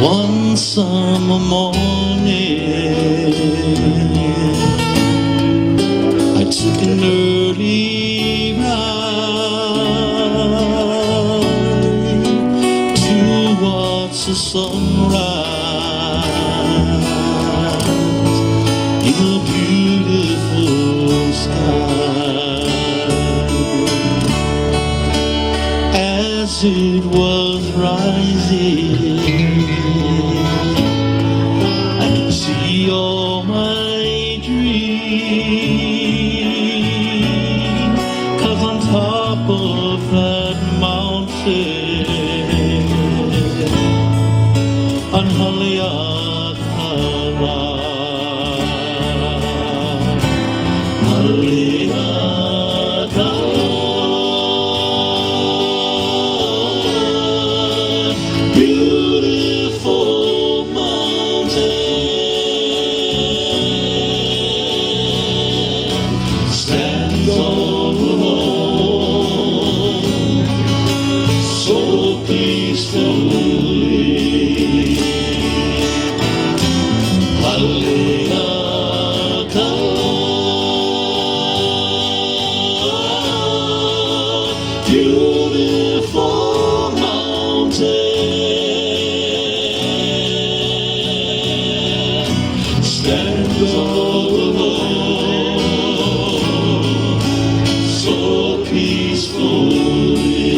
One summer morning, I took an early ride towards the sunrise in a beautiful sky. As it was rising, I could see all my dreams, 'cause on top of that mountain, on Haleakala, beautiful mountain, stands all alone, so peacefully. Beautiful mountain, stands all alone, so peacefully.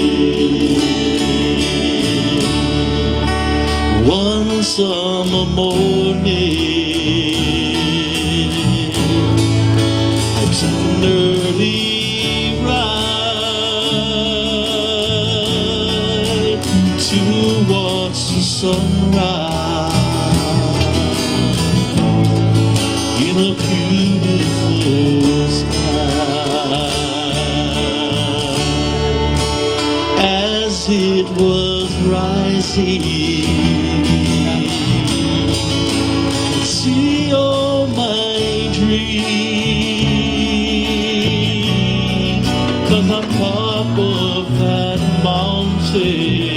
One summer morning, I took an early ride towards the sunrise in a beautiful sky. As it was rising, I could see all my dreams, 'cause on top of that mountain,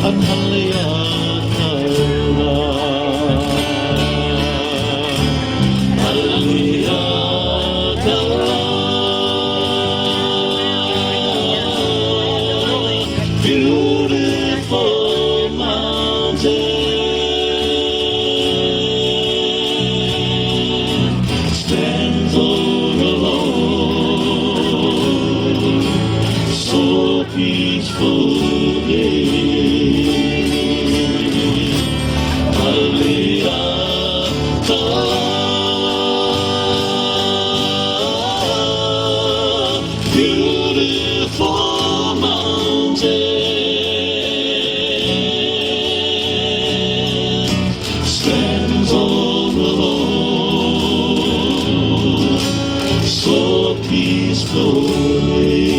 on Haleakala, beautiful mountain, stands all alone, so peacefully. Beautiful mountain, stands all alone, so peacefully.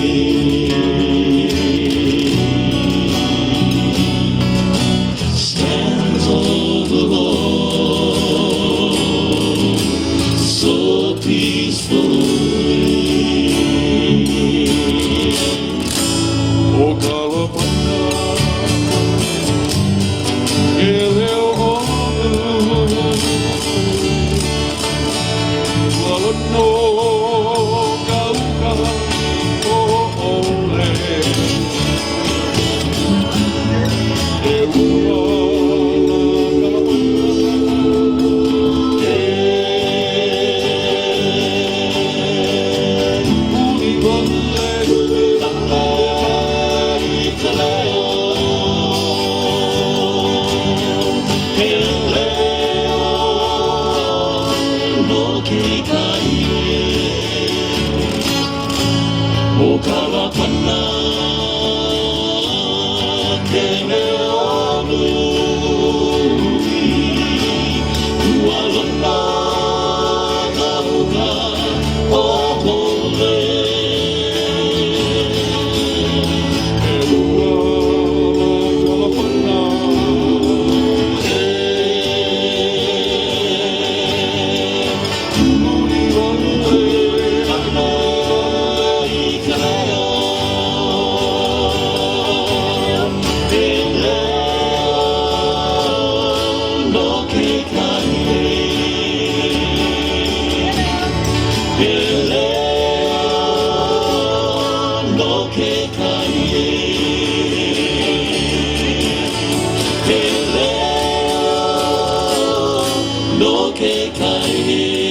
Stands all alone, so peacefully. O Kalapana, Eleo Onu, Walano, Kauka, O Ole, Eua, Kalapana, kai